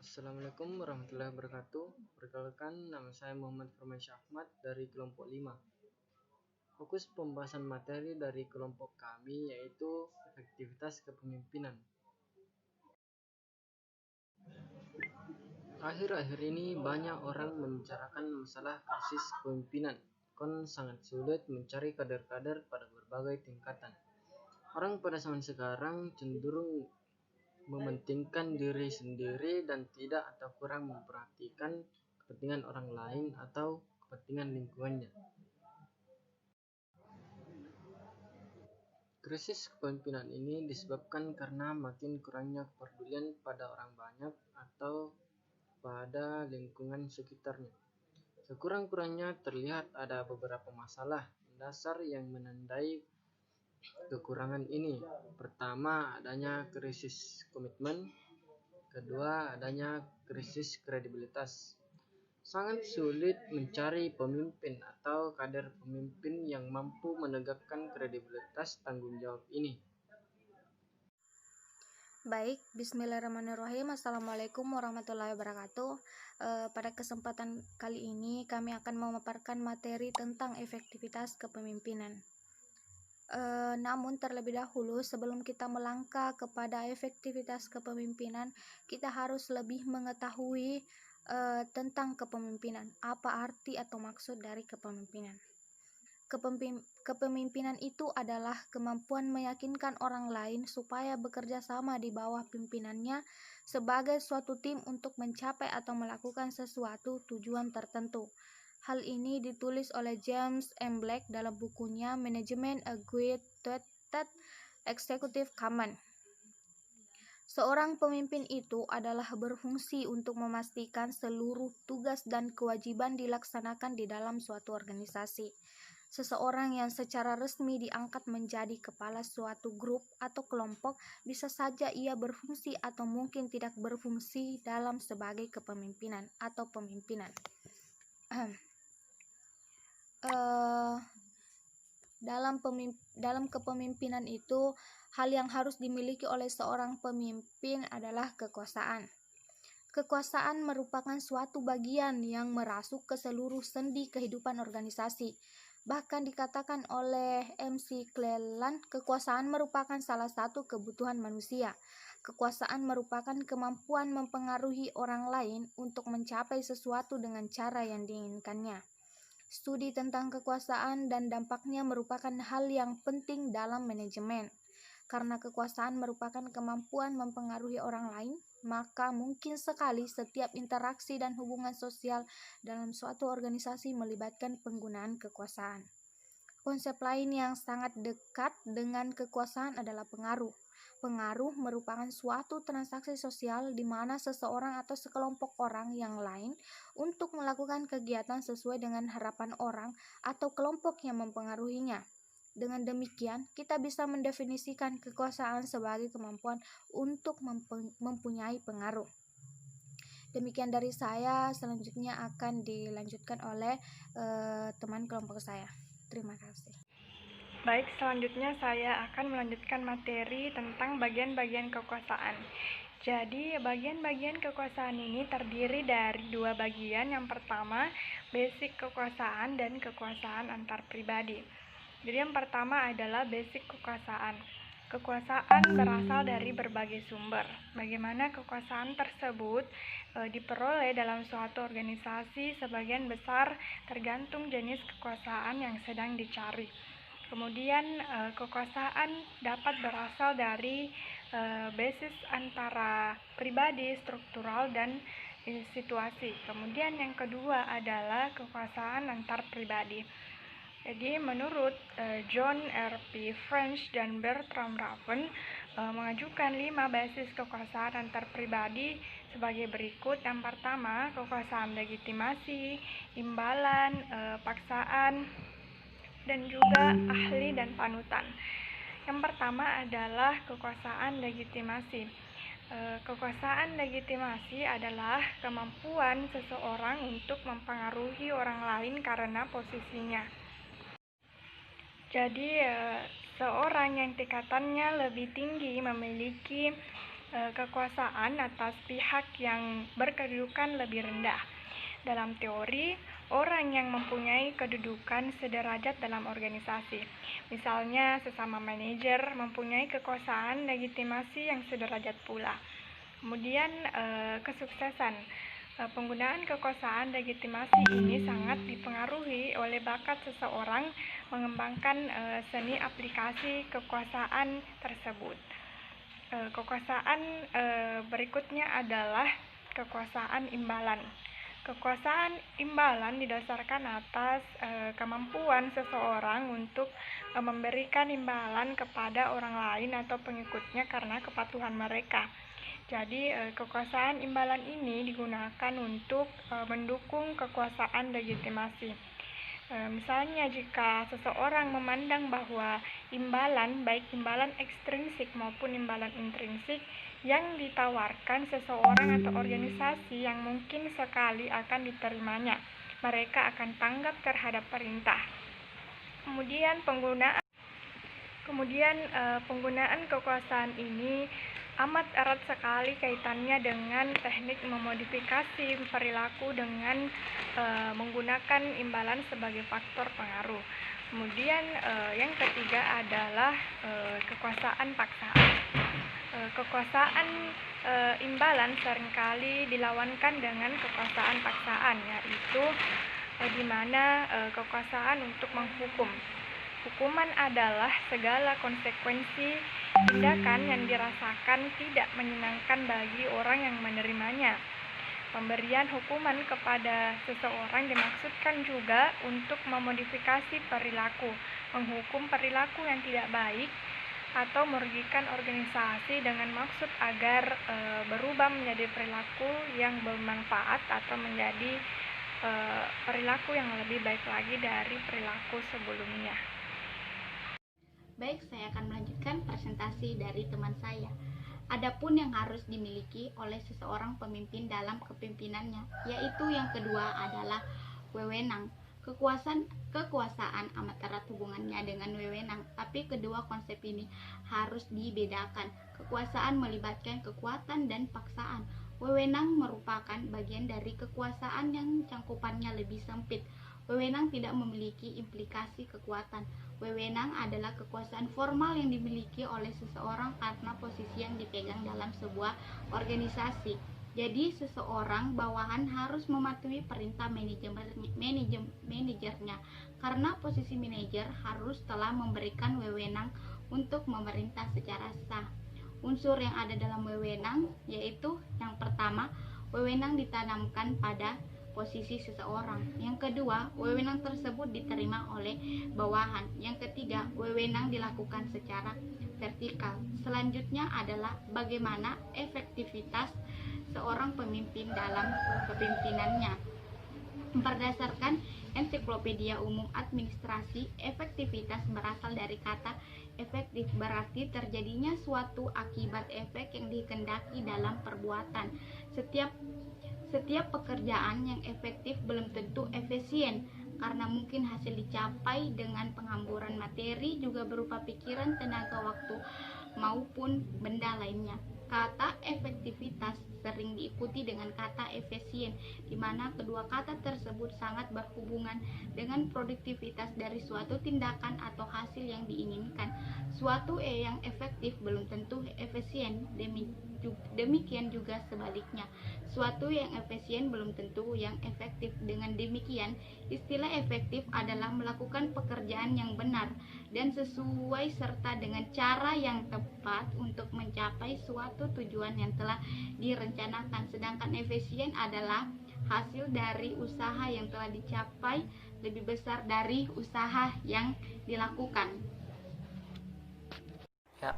Assalamualaikum warahmatullahi wabarakatuh. Perkenalkan, nama saya Muhammad Firmansyah Ahmad dari kelompok 5. Fokus pembahasan materi dari kelompok kami yaitu efektivitas kepemimpinan. Akhir-akhir ini banyak orang membicarakan masalah krisis kepemimpinan. Sangat sulit mencari kader-kader pada berbagai tingkatan. Orang pada zaman sekarang cenderung mementingkan diri sendiri dan tidak atau kurang memperhatikan kepentingan orang lain atau kepentingan lingkungannya. Krisis kepemimpinan ini disebabkan karena makin kurangnya kepedulian pada orang banyak atau pada lingkungan sekitarnya. Sekurang-kurangnya terlihat ada beberapa masalah dasar yang menandai kekurangan ini. Pertama, adanya krisis komitmen. Kedua, adanya krisis kredibilitas. Sangat sulit mencari pemimpin atau kader pemimpin yang mampu menegakkan kredibilitas tanggung jawab ini. Baik, bismillahirrahmanirrahim. Assalamualaikum warahmatullahi wabarakatuh. Pada kesempatan kali ini kami akan memaparkan materi tentang efektivitas kepemimpinan. Namun terlebih dahulu sebelum kita melangkah kepada efektivitas kepemimpinan, kita harus lebih mengetahui tentang kepemimpinan. Apa arti atau maksud dari kepemimpinan? Kepemimpinan itu adalah kemampuan meyakinkan orang lain supaya bekerja sama di bawah pimpinannya sebagai suatu tim untuk mencapai atau melakukan sesuatu tujuan tertentu. Hal ini ditulis oleh James M. Black dalam bukunya Management: A Guide to Executive Command. Seorang pemimpin itu adalah berfungsi untuk memastikan seluruh tugas dan kewajiban dilaksanakan di dalam suatu organisasi. Seseorang yang secara resmi diangkat menjadi kepala suatu grup atau kelompok bisa saja ia berfungsi atau mungkin tidak berfungsi dalam sebagai kepemimpinan atau pemimpinan. Dalam kepemimpinan itu, hal yang harus dimiliki oleh seorang pemimpin adalah kekuasaan. Kekuasaan merupakan suatu bagian yang merasuk ke seluruh sendi kehidupan organisasi. Bahkan dikatakan oleh MC Cleland, kekuasaan merupakan salah satu kebutuhan manusia. Kekuasaan merupakan kemampuan mempengaruhi orang lain untuk mencapai sesuatu dengan cara yang diinginkannya. Studi tentang kekuasaan dan dampaknya merupakan hal yang penting dalam manajemen. Karena kekuasaan merupakan kemampuan mempengaruhi orang lain, maka mungkin sekali setiap interaksi dan hubungan sosial dalam suatu organisasi melibatkan penggunaan kekuasaan. Konsep lain yang sangat dekat dengan kekuasaan adalah pengaruh. Pengaruh merupakan suatu transaksi sosial di mana seseorang atau sekelompok orang yang lain untuk melakukan kegiatan sesuai dengan harapan orang atau kelompok yang mempengaruhinya. Dengan demikian, kita bisa mendefinisikan kekuasaan sebagai kemampuan untuk mempunyai pengaruh. Demikian dari saya, selanjutnya akan dilanjutkan oleh teman kelompok saya. Terima kasih. Baik, selanjutnya saya akan melanjutkan materi tentang bagian-bagian kekuasaan. Jadi, bagian-bagian kekuasaan ini terdiri dari dua bagian. Yang pertama, basic kekuasaan dan kekuasaan antar pribadi. Jadi, yang pertama adalah basic kekuasaan. Kekuasaan berasal dari berbagai sumber. Bagaimana kekuasaan tersebut diperoleh dalam suatu organisasi sebagian besar tergantung jenis kekuasaan yang sedang dicari. Kemudian kekuasaan dapat berasal dari basis antara pribadi, struktural, dan situasi. Kemudian yang kedua adalah kekuasaan antar pribadi. Jadi menurut John R. P. French dan Bertrand Raven mengajukan 5 basis kekuasaan antar pribadi sebagai berikut. Yang pertama, kekuasaan legitimasi, imbalan, paksaan, dan juga ahli dan panutan. Yang pertama adalah kekuasaan legitimasi. Kekuasaan legitimasi adalah kemampuan seseorang untuk mempengaruhi orang lain karena posisinya. Jadi, seorang yang tingkatannya lebih tinggi memiliki kekuasaan atas pihak yang berkedudukan lebih rendah. Dalam teori, orang yang mempunyai kedudukan sederajat dalam organisasi, misalnya sesama manajer, mempunyai kekuasaan legitimasi yang sederajat pula. Kemudian kesuksesan. Penggunaan kekuasaan legitimasi ini sangat dipengaruhi oleh bakat seseorang mengembangkan seni aplikasi kekuasaan tersebut. Kekuasaan berikutnya adalah kekuasaan imbalan. Kekuasaan imbalan didasarkan atas kemampuan seseorang untuk memberikan imbalan kepada orang lain atau pengikutnya karena kepatuhan mereka. Jadi, kekuasaan imbalan ini digunakan untuk mendukung kekuasaan legitimasi. Misalnya, jika seseorang memandang bahwa imbalan, baik imbalan ekstrinsik maupun imbalan intrinsik, yang ditawarkan seseorang atau organisasi yang mungkin sekali akan diterimanya, mereka akan tanggap terhadap perintah. Kemudian penggunaan kekuasaan ini amat erat sekali kaitannya dengan teknik memodifikasi perilaku dengan menggunakan imbalan sebagai faktor pengaruh. Kemudian yang ketiga adalah kekuasaan paksaan. Kekuasaan imbalan seringkali dilawankan dengan kekuasaan paksaan, yaitu di mana kekuasaan untuk menghukum. Hukuman adalah segala konsekuensi tindakan yang dirasakan tidak menyenangkan bagi orang yang menerimanya. Pemberian hukuman kepada seseorang dimaksudkan juga untuk memodifikasi perilaku, menghukum perilaku yang tidak baik atau merugikan organisasi dengan maksud agar berubah menjadi perilaku yang bermanfaat atau menjadi perilaku yang lebih baik lagi dari perilaku sebelumnya. Baik, saya akan melanjutkan presentasi dari teman saya. Adapun yang harus dimiliki oleh seseorang pemimpin dalam kepemimpinannya, yaitu yang kedua adalah wewenang. Kekuasaan amat erat hubungannya dengan wewenang, tapi kedua konsep ini harus dibedakan. Kekuasaan melibatkan kekuatan dan paksaan. Wewenang merupakan bagian dari kekuasaan yang cangkupannya lebih sempit. Wewenang tidak memiliki implikasi kekuatan. Wewenang adalah kekuasaan formal yang dimiliki oleh seseorang karena posisi yang dipegang dalam sebuah organisasi. Jadi seseorang bawahan harus mematuhi perintah manajernya karena posisi manajer harus telah memberikan wewenang untuk memerintah secara sah. Unsur yang ada dalam wewenang yaitu yang pertama, wewenang ditanamkan pada posisi seseorang. Yang kedua, wewenang tersebut diterima oleh bawahan. Yang ketiga, wewenang dilakukan secara vertikal. Selanjutnya adalah bagaimana efektivitas seorang pemimpin dalam kepemimpinannya. Berdasarkan Ensiklopedia Umum Administrasi, efektivitas berasal dari kata efektif, berarti terjadinya suatu akibat efek yang dikehendaki dalam perbuatan. Setiap pekerjaan yang efektif belum tentu efisien, karena mungkin hasil dicapai dengan penghamburan materi juga berupa pikiran, tenaga, waktu, maupun benda lainnya. Kata efektivitas sering diikuti dengan kata efisien, di mana kedua kata tersebut sangat berhubungan dengan produktivitas dari suatu tindakan atau hasil yang diinginkan. Suatu yang efektif belum tentu efisien, demikian juga sebaliknya. Suatu yang efisien belum tentu yang efektif. Dengan demikian, istilah efektif adalah melakukan pekerjaan yang benar dan sesuai serta dengan cara yang tepat untuk mencapai suatu tujuan yang telah direncanakan. Sedangkan efisien adalah hasil dari usaha yang telah dicapai lebih besar dari usaha yang dilakukan. Ya,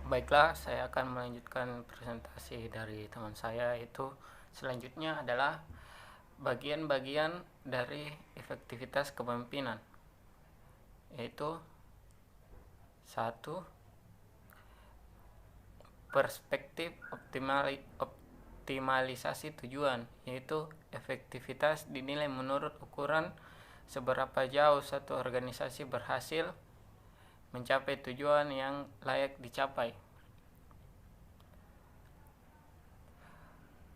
baiklah, saya akan melanjutkan presentasi dari teman saya. Itu selanjutnya adalah bagian-bagian dari efektivitas kepemimpinan, yaitu 1. Perspektif optimalisasi tujuan, yaitu efektivitas dinilai menurut ukuran seberapa jauh satu organisasi berhasil mencapai tujuan yang layak dicapai.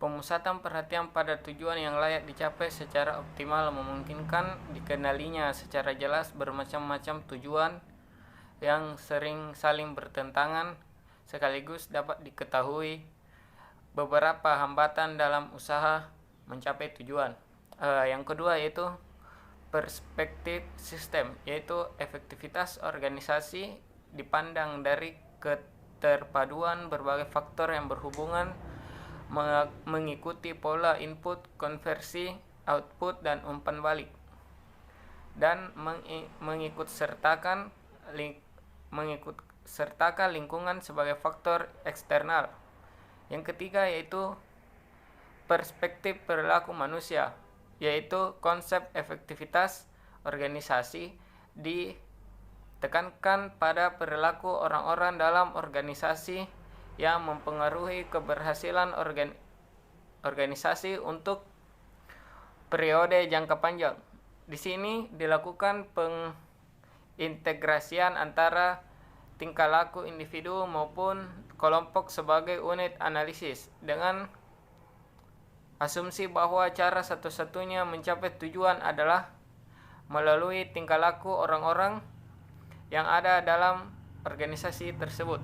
Pemusatan perhatian pada tujuan yang layak dicapai secara optimal memungkinkan dikenalinya secara jelas bermacam-macam tujuan yang sering saling bertentangan, sekaligus dapat diketahui beberapa hambatan dalam usaha mencapai tujuan. Yang kedua yaitu perspektif sistem, yaitu efektivitas organisasi dipandang dari keterpaduan berbagai faktor yang berhubungan mengikuti pola input, konversi, output, dan umpan balik, dan mengikut sertakan lingkungan sebagai faktor eksternal. Yang ketiga yaitu perspektif perilaku manusia, yaitu konsep efektivitas organisasi ditekankan pada perilaku orang-orang dalam organisasi yang mempengaruhi keberhasilan organisasi untuk periode jangka panjang. Di sini dilakukan pengintegrasian antara tingkah laku individu maupun kelompok sebagai unit analisis dengan asumsi bahwa cara satu-satunya mencapai tujuan adalah melalui tingkah laku orang-orang yang ada dalam organisasi tersebut.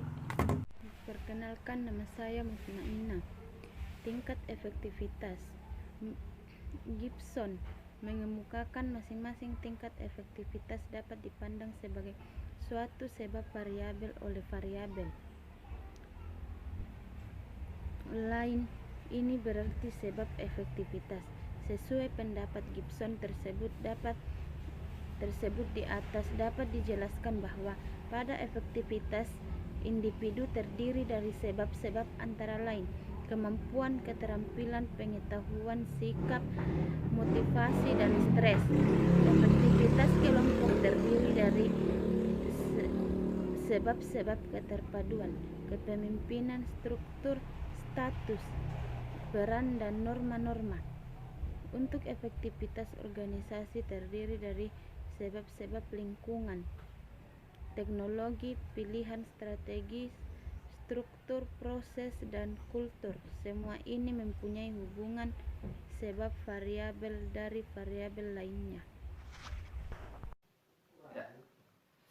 Perkenalkan, nama saya Mutmainah. Tingkat efektivitas. Gibson mengemukakan masing-masing tingkat efektivitas dapat dipandang sebagai suatu sebab variabel oleh variabel lain. Ini berarti sebab efektivitas sesuai pendapat Gibson tersebut di atas dapat dijelaskan bahwa pada efektivitas individu terdiri dari sebab-sebab antara lain kemampuan, keterampilan, pengetahuan, sikap, motivasi, dan stres. Efektivitas kelompok terdiri dari sebab-sebab keterpaduan, kepemimpinan, struktur, status, peran, dan norma-norma. Untuk efektivitas organisasi terdiri dari sebab-sebab lingkungan, teknologi, pilihan strategi, struktur, proses, dan kultur. Semua ini mempunyai hubungan sebab variabel dari variabel lainnya.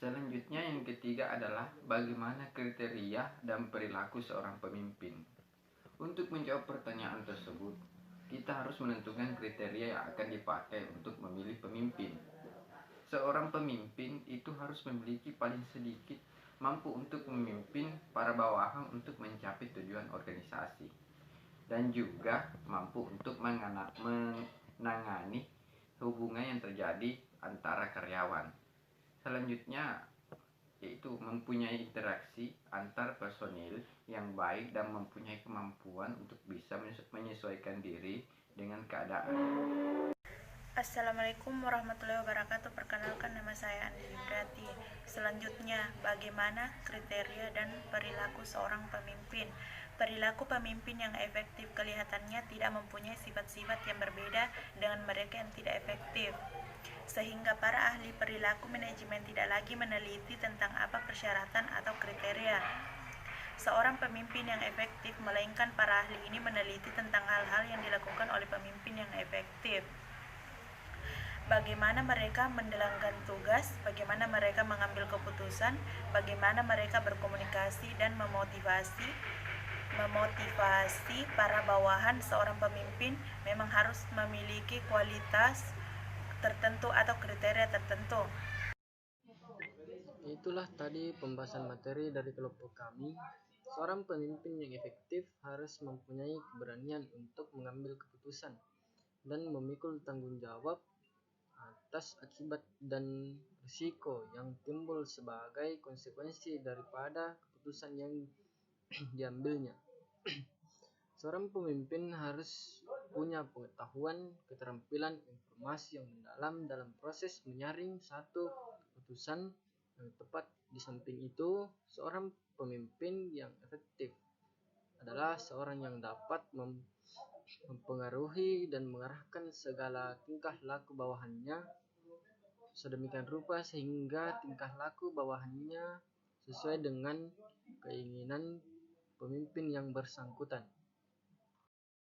Selanjutnya yang ketiga adalah bagaimana kriteria dan perilaku seorang pemimpin. Untuk menjawab pertanyaan tersebut, kita harus menentukan kriteria yang akan dipakai untuk memilih pemimpin. Seorang pemimpin itu harus memiliki paling sedikit mampu untuk memimpin para bawahan untuk mencapai tujuan organisasi, dan juga mampu untuk menangani hubungan yang terjadi antara karyawan. Selanjutnya yaitu mempunyai interaksi antar personil yang baik dan mempunyai kemampuan untuk bisa menyesuaikan diri dengan keadaan. Assalamualaikum warahmatullahi wabarakatuh. Perkenalkan, nama saya Andi Librati. Selanjutnya, bagaimana kriteria dan perilaku seorang pemimpin? Perilaku pemimpin yang efektif kelihatannya tidak mempunyai sifat-sifat yang berbeda dengan mereka yang tidak efektif, sehingga para ahli perilaku manajemen tidak lagi meneliti tentang apa persyaratan atau kriteria seorang pemimpin yang efektif, melainkan para ahli ini meneliti tentang hal-hal yang dilakukan oleh pemimpin yang efektif. Bagaimana mereka menjalankan tugas, bagaimana mereka mengambil keputusan, bagaimana mereka berkomunikasi dan memotivasi para bawahan. Seorang pemimpin memang harus memiliki kualitas tertentu atau kriteria tertentu. Itulah tadi pembahasan materi dari kelompok kami. Seorang pemimpin yang efektif harus mempunyai keberanian untuk mengambil keputusan dan memikul tanggung jawab atas akibat dan risiko yang timbul sebagai konsekuensi daripada keputusan yang diambilnya. Seorang pemimpin harus punya pengetahuan, keterampilan, informasi yang mendalam dalam proses menyaring satu keputusan yang tepat. Di samping itu, seorang pemimpin yang efektif adalah seorang yang dapat mempengaruhi dan mengarahkan segala tingkah laku bawahannya sedemikian rupa sehingga tingkah laku bawahannya sesuai dengan keinginan pemimpin yang bersangkutan.